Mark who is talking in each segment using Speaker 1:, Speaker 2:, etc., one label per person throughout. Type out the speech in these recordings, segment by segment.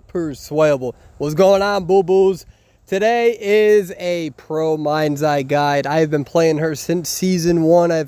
Speaker 1: Persuadable. What's going on, boo-boos? Today is a pro mind's eye guide. I have been playing her since season 1. I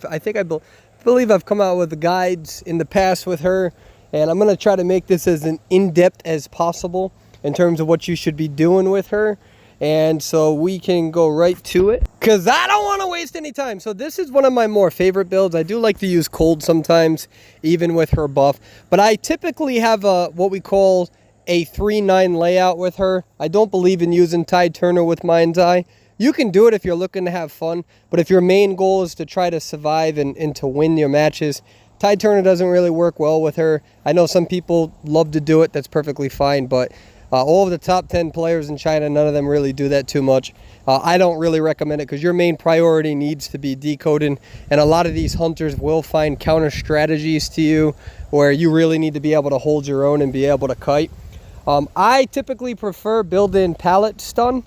Speaker 1: believe I've come out with guides in the past with her, and I'm going to try to make this as in-depth as possible in terms of what you should be doing with her. And so we can go right to it, because I don't want to waste any time. So this is one of my more favorite builds. I do like to use cold sometimes, even with her buff. But I typically have what we call a 3-9 layout with her. I don't believe in using Tide Turner with Mind's Eye. You can do it if you're looking to have fun. But if your main goal is to try to survive and to win your matches, Tide Turner doesn't really work well with her. I know some people love to do it. That's perfectly fine. But all of the top 10 players in China, none of them really do that too much. I don't really recommend it because your main priority needs to be decoding. And a lot of these hunters will find counter strategies to you where you really need to be able to hold your own and be able to kite. I typically prefer building pallet stun,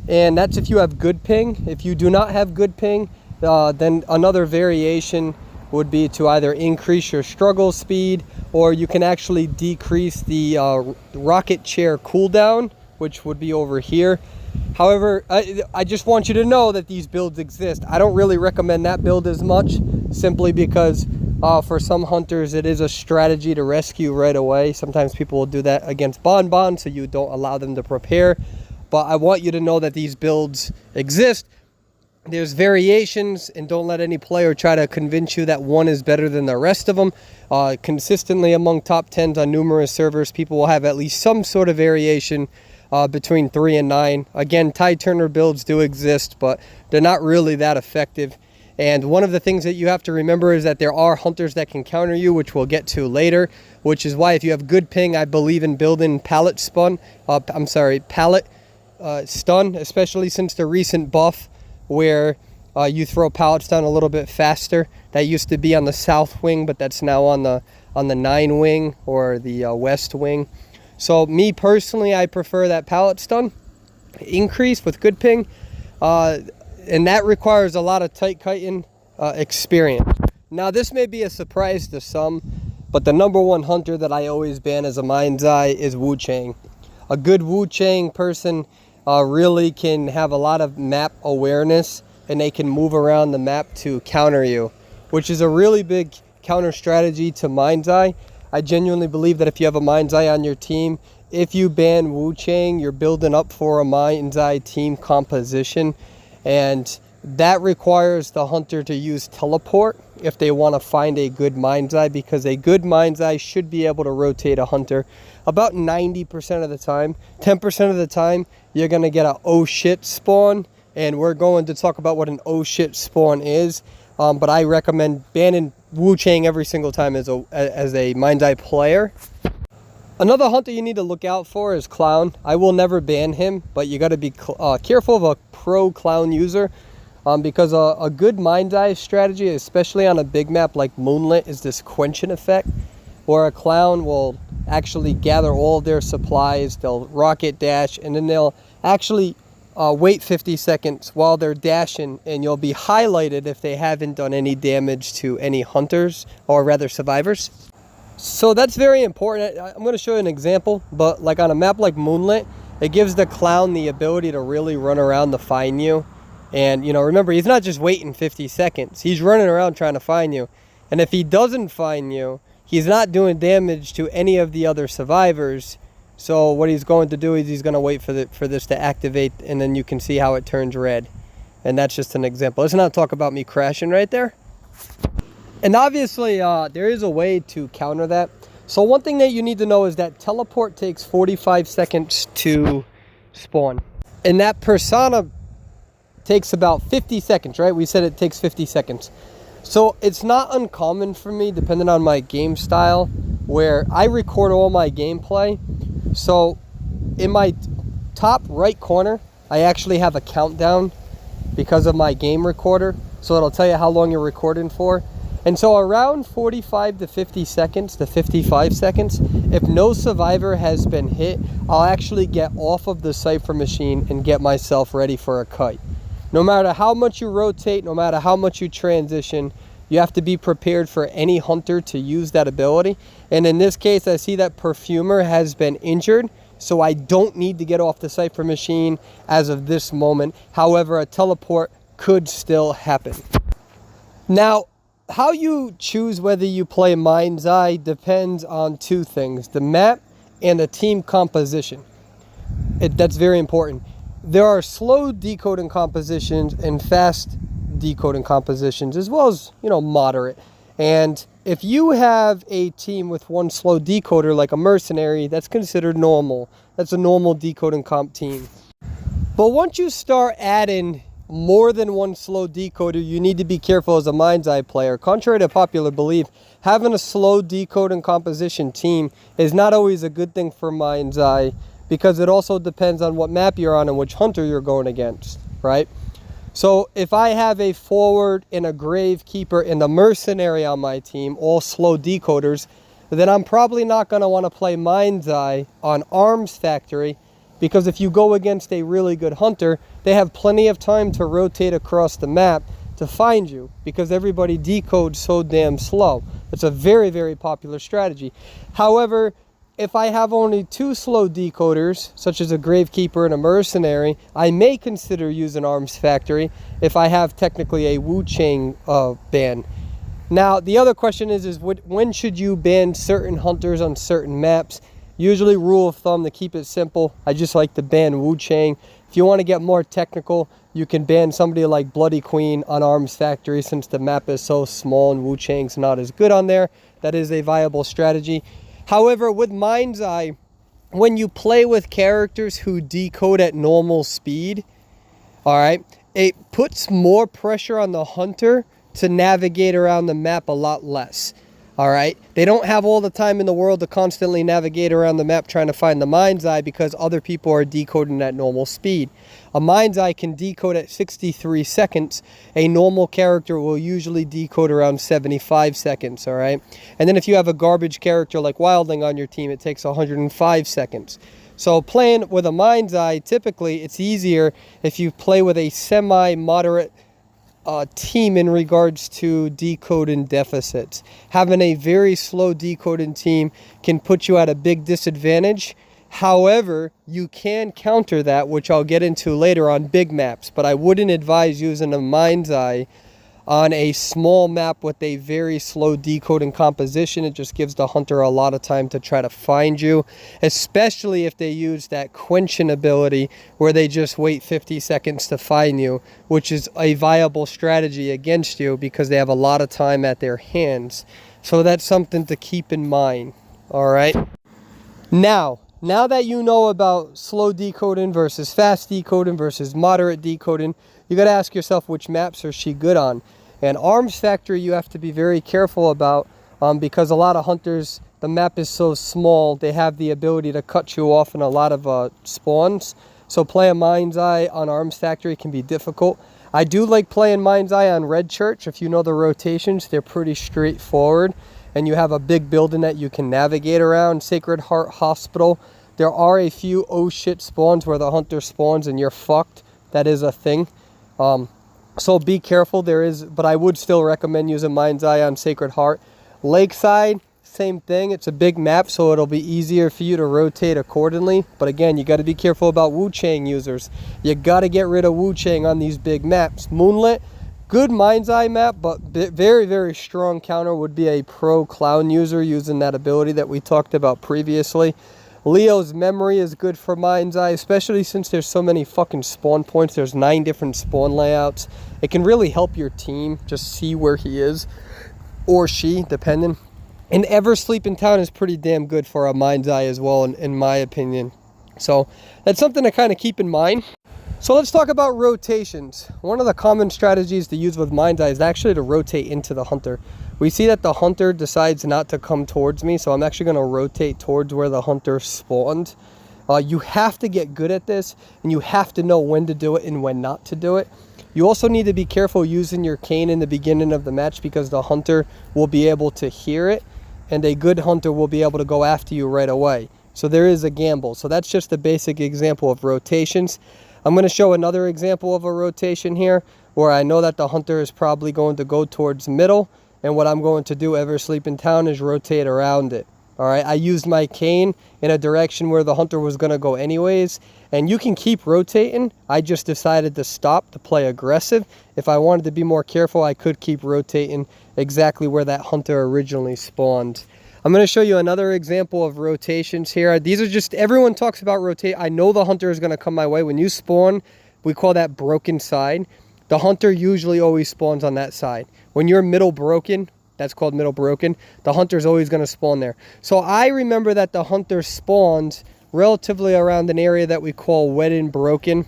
Speaker 1: and that's if you have good ping. If you do not have good ping, then another variation would be to either increase your struggle speed, or you can actually decrease the rocket chair cooldown, which would be over here. However, I just want you to know that these builds exist. I don't really recommend that build as much, simply because for some hunters it is a strategy to rescue right away. Sometimes people will do that against Bonbon, so you don't allow them to prepare. But I want you to know that these builds exist. There's variations, and don't let any player try to convince you that one is better than the rest of them. Consistently among top 10s on numerous servers, people will have at least some sort of variation between 3 and 9. Again, Tide Turner builds do exist, but they're not really that effective. And one of the things that you have to remember is that there are hunters that can counter you, which we'll get to later, which is why if you have good ping, I believe in building pallet stun, especially since the recent buff where you throw pallet stun a little bit faster. That used to be on the south wing, but that's now on the 9 wing or the west wing. So me personally, I prefer that pallet stun increase with good ping, and that requires a lot of tight kiting experience. Now this may be a surprise to some, but the #1 hunter that I always ban as a mind's eye is Wu Chang. A good Wu Chang person really can have a lot of map awareness, and they can move around the map to counter you, which is a really big counter strategy to Mind's Eye. I genuinely believe that if you have a Mind's Eye on your team, if you ban Wu Chang, you're building up for a Mind's Eye team composition, and that requires the hunter to use teleport if they want to find a good Mind's Eye, because a good Mind's Eye should be able to rotate a hunter about 90% of the time. 10% of the time, you're going to get a oh shit spawn, and we're going to talk about what an oh shit spawn is. But I recommend banning Wu Chang every single time as a Mind's Eye player. Another hunter you need to look out for is Clown. I will never ban him, but you got to be careful of a pro Clown user, because a good Mind's Eye strategy, especially on a big map like Moonlit, is this quenching effect, where a Clown will actually gather all of their supplies, they'll rocket dash, and then they'll actually wait 50 seconds while they're dashing, and you'll be highlighted if they haven't done any damage to any hunters, or rather survivors. So that's very important. I'm going to show you an example, but like on a map like Moonlit, it gives the Clown the ability to really run around to find you. And, you know, remember, he's not just waiting 50 seconds. He's running around trying to find you. And if he doesn't find you, he's not doing damage to any of the other survivors. So what he's going to do is he's going to wait for this to activate, and then you can see how it turns red. And that's just an example. Let's not talk about me crashing right there. And obviously, there is a way to counter that. So one thing that you need to know is that teleport takes 45 seconds to spawn. And that persona takes about 50 seconds, right? We said it takes 50 seconds. So it's not uncommon for me, depending on my game style, where I record all my gameplay. So in my top right corner, I actually have a countdown because of my game recorder. So it'll tell you how long you're recording for. And so around 45 to 50 seconds to 55 seconds, if no survivor has been hit, I'll actually get off of the cipher machine and get myself ready for a kite. No matter how much you rotate, no matter how much you transition, you have to be prepared for any hunter to use that ability. And in this case, I see that Perfumer has been injured, so I don't need to get off the cipher machine as of this moment. However, a teleport could still happen. Now, how you choose whether you play Mind's Eye depends on two things: the map and the team composition. That's very important. There are slow decoding compositions and fast decoding compositions, as well as, moderate. And if you have a team with one slow decoder like a mercenary, that's considered normal. That's a normal decoding comp team. But once you start adding more than one slow decoder, you need to be careful as a Mind's Eye player. Contrary to popular belief, having a slow decoding composition team is not always a good thing for Mind's Eye, because it also depends on what map you're on and which hunter you're going against, right? So if I have a forward and a gravekeeper and a mercenary on my team, all slow decoders, then I'm probably not going to want to play Mind's Eye on Arms Factory, because if you go against a really good hunter, they have plenty of time to rotate across the map to find you, because everybody decodes so damn slow. It's a very, very popular strategy. However, if I have only two slow decoders, such as a gravekeeper and a mercenary, I may consider using Arms Factory if I have technically a Chang ban. Now, the other question is when should you ban certain hunters on certain maps? Usually, rule of thumb, to keep it simple, I just like to ban Chang. If you want to get more technical, you can ban somebody like Bloody Queen on Arms Factory, since the map is so small and Chang's not as good on there. That is a viable strategy. However, with Mind's Eye, when you play with characters who decode at normal speed, all right, it puts more pressure on the hunter to navigate around the map a lot less. All right, they don't have all the time in the world to constantly navigate around the map trying to find the Mind's Eye, because other people are decoding at normal speed. A Mind's Eye can decode at 63 seconds. A normal character will usually decode around 75 seconds, all right? And then if you have a garbage character like Wildling on your team, it takes 105 seconds. So playing with a Mind's Eye, typically it's easier if you play with a semi-moderate team in regards to decoding deficits. Having a very slow decoding team can put you at a big disadvantage. However, you can counter that, which I'll get into later on big maps, but I wouldn't advise using a Mind's Eye on a small map with a very slow decoding composition. It just gives the hunter a lot of time to try to find you, especially if they use that quenching ability where they just wait 50 seconds to find you, which is a viable strategy against you because they have a lot of time at their hands. So that's something to keep in mind. All right. Now that you know about slow decoding versus fast decoding versus moderate decoding, you got to ask yourself, which maps are she good on? And Arms Factory you have to be very careful about, because a lot of hunters, the map is so small, they have the ability to cut you off in a lot of spawns. So playing Mind's Eye on Arms Factory can be difficult. I do like playing Mind's Eye on Red Church. If you know the rotations, they're pretty straightforward. And you have a big building that you can navigate around. Sacred Heart Hospital. There are a few oh shit spawns where the hunter spawns and you're fucked. That is a thing. So be careful. But I would still recommend using Mind's Eye on Sacred Heart. Lakeside, same thing. It's a big map, so it'll be easier for you to rotate accordingly. But again, you got to be careful about Chang users. You got to get rid of Chang on these big maps. Moonlit, good Mind's Eye map, but very, very strong counter would be a pro clown user using that ability that we talked about previously. Leo's Memory is good for Mind's Eye, especially since there's so many fucking spawn points. There's 9 different spawn layouts. It can really help your team just see where he is, or she, depending. And Ever Sleeping Town is pretty damn good for a Mind's Eye as well, in my opinion. So that's something to kind of keep in mind. So let's talk about rotations. One of the common strategies to use with Mind's Eye is actually to rotate into the hunter. We see that the hunter decides not to come towards me, so I'm actually going to rotate towards where the hunter spawned. You have to get good at this, and you have to know when to do it and when not to do it. You also need to be careful using your cane in the beginning of the match, because the hunter will be able to hear it, and a good hunter will be able to go after you right away. So there is a gamble. So that's just a basic example of rotations. I'm going to show another example of a rotation here, where I know that the hunter is probably going to go towards middle, and what I'm going to do, ever sleep in town, is rotate around it. All right, I used my cane in a direction where the hunter was going to go anyways, and you can keep rotating. I just decided to stop to play aggressive. If I wanted to be more careful, I could keep rotating exactly where that hunter originally spawned. I'm going to show you another example of rotations here. These are just, everyone talks about rotate. I know the hunter is going to come my way. When you spawn, we call that broken side. The hunter usually always spawns on that side. When you're middle broken, that's called middle broken, the hunter's always going to spawn there. So I remember that the hunter spawned relatively around an area that we call Wedding Broken.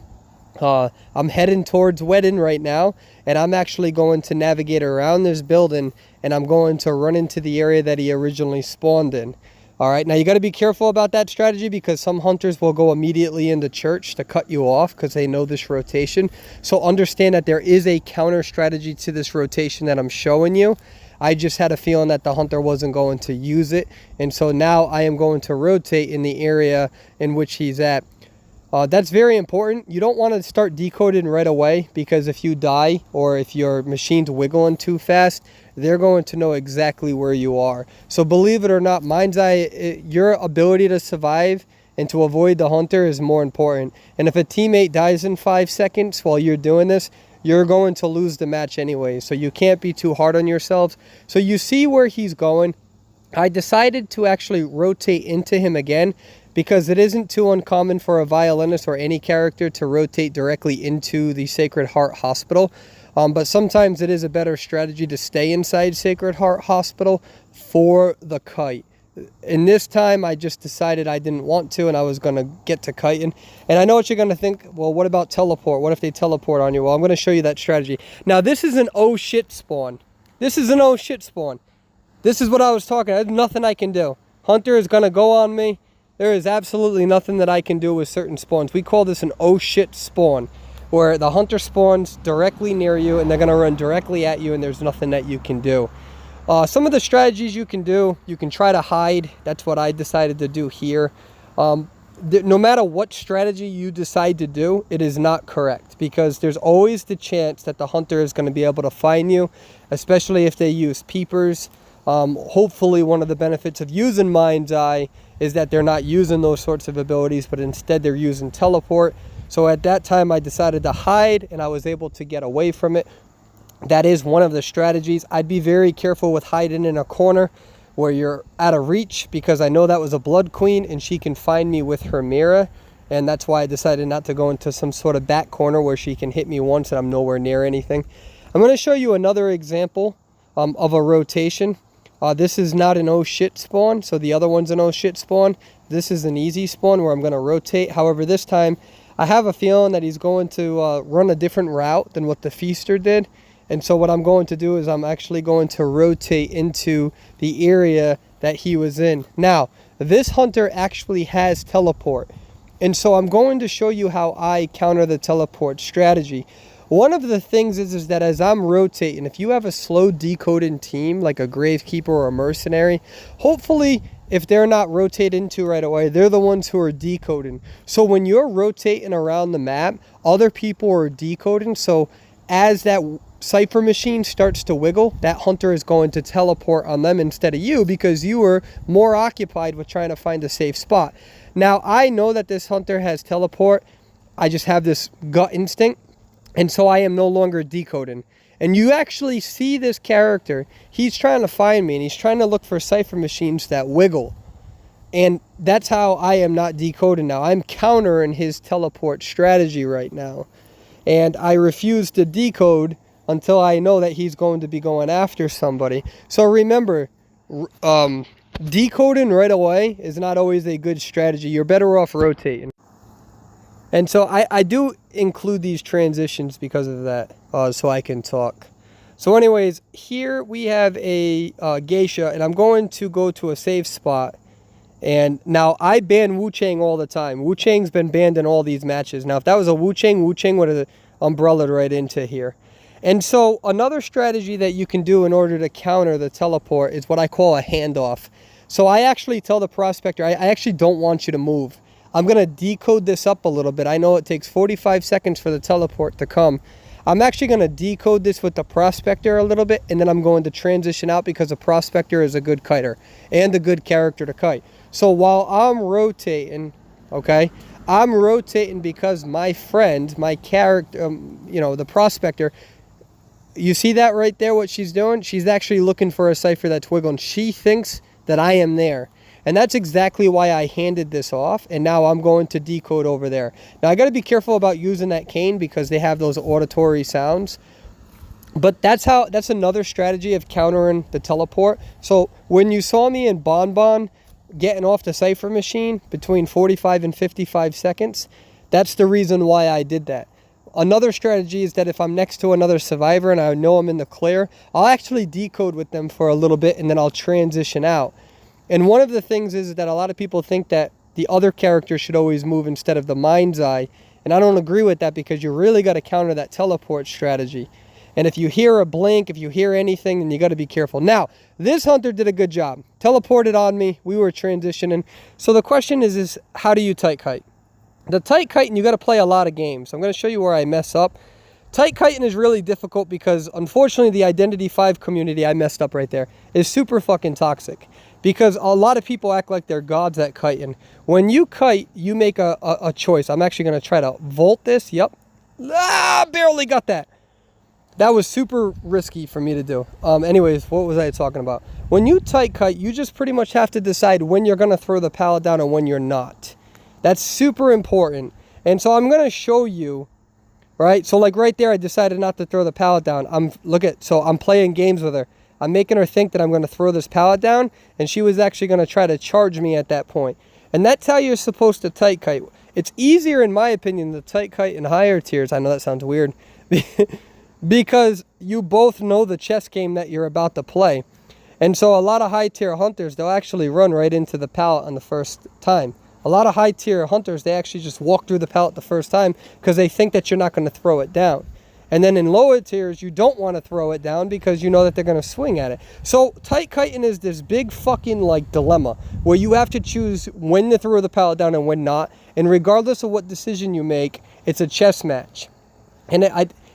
Speaker 1: I'm heading towards Wedding right now, and I'm actually going to navigate around this building, and I'm going to run into the area that he originally spawned in. All right, now you got to be careful about that strategy, because some hunters will go immediately into church to cut you off because they know this rotation. So understand that there is a counter strategy to this rotation that I'm showing you. I just had a feeling that the hunter wasn't going to use it, and so now I am going to rotate in the area in which he's at. That's very important. You don't want to start decoding right away, because if you die or if your machine's wiggling too fast, they're going to know exactly where you are. So believe it or not, mind's eye, your ability to survive and to avoid the hunter is more important. And if a teammate dies in 5 seconds while you're doing this, you're going to lose the match anyway. So you can't be too hard on yourselves. So you see where he's going. I decided to actually rotate into him again, because it isn't too uncommon for a violinist or any character to rotate directly into the Sacred Heart Hospital. But sometimes it is a better strategy to stay inside Sacred Heart Hospital for the kite. In this time, I just decided I didn't want to, and I was going to get to kiting. And I know what you're going to think, well, what about teleport? What if they teleport on you? Well, I'm going to show you that strategy. Now, this is an oh shit spawn. This is an oh shit spawn. This is what I was talking about. There's nothing I can do. Hunter is going to go on me. There is absolutely nothing that I can do with certain spawns. We call this an oh shit spawn, where the hunter spawns directly near you, and they're going to run directly at you, and there's nothing that you can do. Some of the strategies you can do, you can try to hide. That's what I decided to do here. No matter what strategy you decide to do, it is not correct, because there's always the chance that the hunter is going to be able to find you, especially if they use peepers. Hopefully one of the benefits of using Mind's Eye is that they're not using those sorts of abilities, but instead they're using teleport. So at that time I decided to hide, and I was able to get away from it. That is one of the strategies. I'd be very careful with hiding in a corner where you're out of reach, because I know that was a blood queen and she can find me with her mirror, and that's why I decided not to go into some sort of back corner where she can hit me once and I'm nowhere near anything. I'm going to show you another example of a rotation. This is not an oh shit spawn, so the other one's an oh shit spawn. This is an easy spawn where I'm going to rotate. However, this time I have a feeling that he's going to run a different route than what the feaster did. And so what I'm going to do is I'm actually going to rotate into the area that he was in. Now, this hunter actually has teleport. And so I'm going to show you how I counter the teleport strategy. One of the things is that as I'm rotating, if you have a slow decoding team, like a gravekeeper or a mercenary, hopefully if they're not rotated into right away, they're the ones who are decoding. So when you're rotating around the map, other people are decoding. So as that cipher machine starts to wiggle, that hunter is going to teleport on them instead of you, because you were more occupied with trying to find a safe spot. Now, I know that this hunter has teleport. I just have this gut instinct, and so I am no longer decoding. And you actually see this character. He's trying to find me, and he's trying to look for cipher machines that wiggle. And that's how I am not decoding now. I'm countering his teleport strategy right now. And I refuse to decode until I know that he's going to be going after somebody. So remember, decoding right away is not always a good strategy. You're better off rotating. And so I do include these transitions because of that, so I can talk. So anyways, here we have a geisha, and I'm going to go to a safe spot. And now I ban Wu Chang all the time. Wu Chang's been banned in all these matches. Now, if that was a Wu Chang would have umbrellaed right into here. And so another strategy that you can do in order to counter the teleport is what I call a handoff. So I actually tell the prospector, I actually don't want you to move. I'm going to decode this up a little bit. I know it takes 45 seconds for the teleport to come. I'm actually going to decode this with the prospector a little bit, and then I'm going to transition out because the prospector is a good kiter and a good character to kite. So while I'm rotating, okay, I'm rotating because my friend, my character, the prospector, you see that right there, what she's doing? She's actually looking for a cipher that's wiggling. She thinks that I am there. And that's exactly why I handed this off, and now I'm going to decode over there. Now, I got to be careful about using that cane because they have those auditory sounds. But that's another strategy of countering the teleport. So when you saw me in Bonbon getting off the cipher machine between 45 and 55 seconds, that's the reason why I did that. Another strategy is that if I'm next to another survivor and I know I'm in the clear, I'll actually decode with them for a little bit and then I'll transition out. And one of the things is that a lot of people think that the other character should always move instead of the mind's eye. And I don't agree with that because you really got to counter that teleport strategy. And if you hear a blink, if you hear anything, then you got to be careful. Now, this hunter did a good job. Teleported on me. We were transitioning. So the question is how do you tight kite? The tight kiting, you got to play a lot of games. I'm going to show you where I mess up. Tight kiting is really difficult because, unfortunately, the Identity V community, I messed up right there, is super fucking toxic. Because a lot of people act like they're gods at kiting. When you kite, you make a choice. I'm actually going to try to volt this. Yep. Barely got that. That was super risky for me to do. Anyways, what was I talking about? When you tight kite, you just pretty much have to decide when you're going to throw the pallet down and when you're not. That's super important. And so I'm going to show you, right? So like right there, I decided not to throw the pallet down. So I'm playing games with her. I'm making her think that I'm going to throw this pallet down, and she was actually going to try to charge me at that point. And that's how you're supposed to tight kite. It's easier, in my opinion, to tight kite in higher tiers. I know that sounds weird. Because you both know the chess game that you're about to play. And so a lot of high tier hunters, they'll actually run right into the pallet on the first time. A lot of high tier hunters, they actually just walk through the pallet the first time because they think that you're not going to throw it down. And then in lower tiers, you don't want to throw it down because you know that they're going to swing at it. So tight kiting is this big fucking like dilemma where you have to choose when to throw the pallet down and when not. And regardless of what decision you make, it's a chess match. And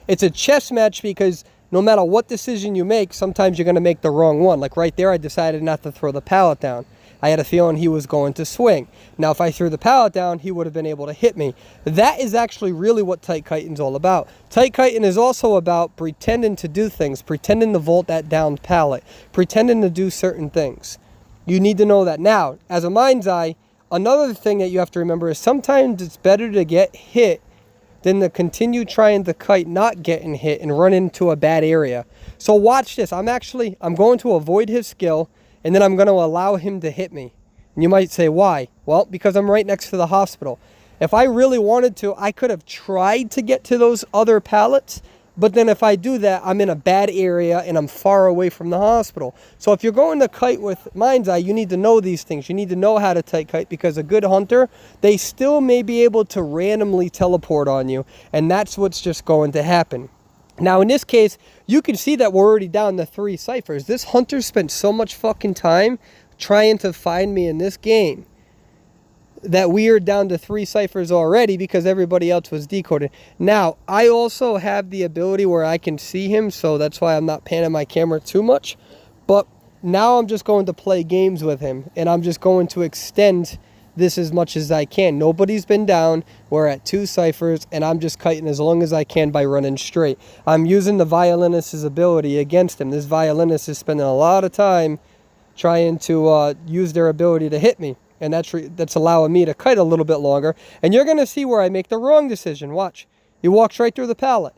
Speaker 1: it's a chess match because no matter what decision you make, sometimes you're going to make the wrong one. Like right there, I decided not to throw the pallet down. I had a feeling he was going to swing. Now, if I threw the pallet down, he would have been able to hit me. That is actually really what tight kiting's all about. Tight kiting is also about pretending to do things, pretending to vault that downed pallet, pretending to do certain things. You need to know that. Now, as a mind's eye, another thing that you have to remember is sometimes it's better to get hit than to continue trying to kite not getting hit and run into a bad area. So watch this. I'm going to avoid his skill, and then I'm going to allow him to hit me. And you might say, why? Well, because I'm right next to the hospital. If I really wanted to, I could have tried to get to those other pallets, but then if I do that, I'm in a bad area and I'm far away from the hospital. So if you're going to kite with mind's eye, you need to know these things. You need to know how to tight kite because a good hunter, they still may be able to randomly teleport on you, and that's what's just going to happen. Now, in this case, you can see that we're already down to 3 ciphers. This hunter spent so much fucking time trying to find me in this game that we are down to 3 ciphers already because everybody else was decoded. Now, I also have the ability where I can see him, so that's why I'm not panning my camera too much. But now I'm just going to play games with him, and I'm just going to extend this as much as I can. Nobody's been down. We're at 2 ciphers, and I'm just kiting as long as I can by running straight. I'm using the violinist's ability against him. This violinist is spending a lot of time trying to use their ability to hit me, and that's allowing me to kite a little bit longer. And you're going to see where I make the wrong decision. Watch. He walks right through the pallet.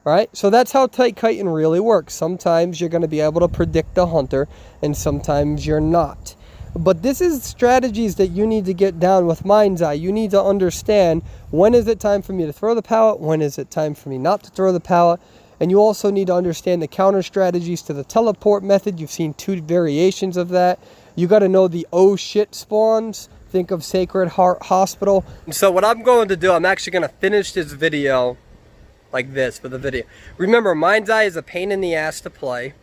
Speaker 1: All right? So that's how tight kiting really works. Sometimes you're going to be able to predict the hunter, and sometimes you're not. But this is strategies that you need to get down with mind's eye. You need to understand when is it time for me to throw the pallet, when is it time for me not to throw the pallet. And you also need to understand the counter strategies to the teleport method. You've seen 2 variations of that. You got to know the oh shit spawns. Think of Sacred Heart Hospital. So what I'm going to do, I'm actually going to finish this video like this for the video. Remember, Mind's Eye is a pain in the ass to play.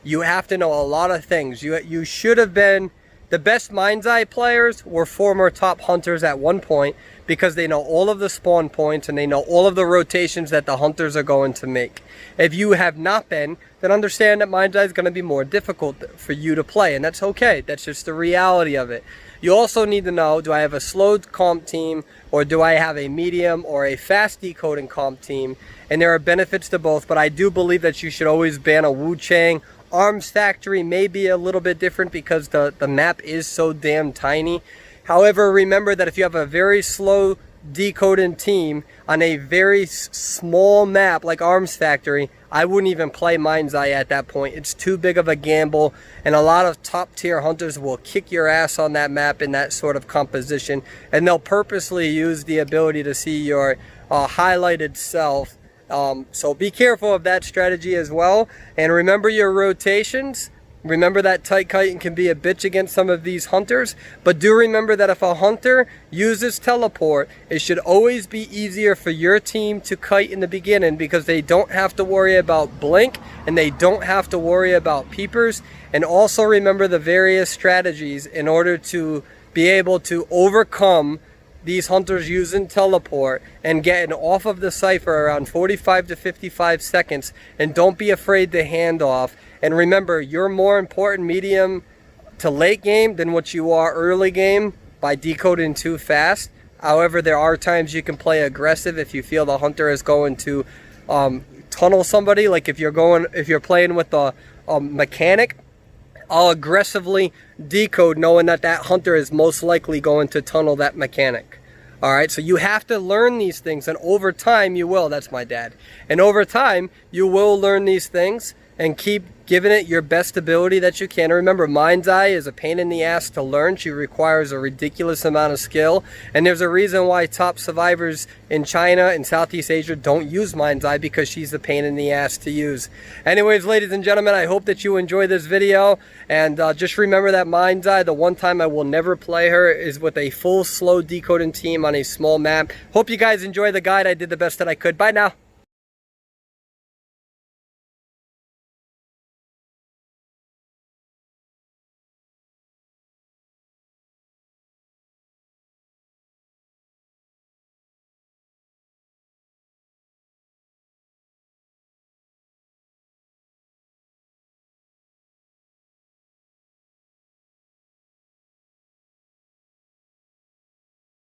Speaker 1: You have to know a lot of things. You should have been... The best Mind's Eye players were former top hunters at one point because they know all of the spawn points and they know all of the rotations that the hunters are going to make. If you have not been, then understand that Mind's Eye is going to be more difficult for you to play, and that's okay. That's just the reality of it. You also need to know, do I have a slow comp team, or do I have a medium or a fast decoding comp team? And there are benefits to both, but I do believe that you should always ban a Wu Chang. Arms Factory may be a little bit different because the map is so damn tiny. However, remember that if you have a very slow decoding team on a very small map like Arms Factory, I wouldn't even play Mind's Eye at that point. It's too big of a gamble, and a lot of top tier hunters will kick your ass on that map in that sort of composition, and they'll purposely use the ability to see your highlighted self. So be careful of that strategy as well, and remember your rotations. Remember that tight kiting can be a bitch against some of these hunters, but do remember that if a hunter uses teleport, it should always be easier for your team to kite in the beginning because they don't have to worry about blink and they don't have to worry about peepers. And also remember the various strategies in order to be able to overcome these hunters using teleport and getting off of the cipher around 45 to 55 seconds, and don't be afraid to hand off. And remember, you're more important medium to late game than what you are early game by decoding too fast. However, there are times you can play aggressive if you feel the hunter is going to tunnel somebody. Like if you're playing with a mechanic, I'll aggressively decode knowing that that hunter is most likely going to tunnel that mechanic. Alright, so you have to learn these things, and over time you will. That's my dad. And over time, you will learn these things and keep giving it your best ability that you can. Remember, Mind's Eye is a pain in the ass to learn. She requires a ridiculous amount of skill, and there's a reason why top survivors in China and Southeast Asia don't use Mind's Eye, because she's a pain in the ass to use. Anyways, ladies and gentlemen, I hope that you enjoy this video, and just remember that Mind's Eye, the one time I will never play her is with a full slow decoding team on a small map. Hope you guys enjoy the guide. I did the best that I could. Bye now.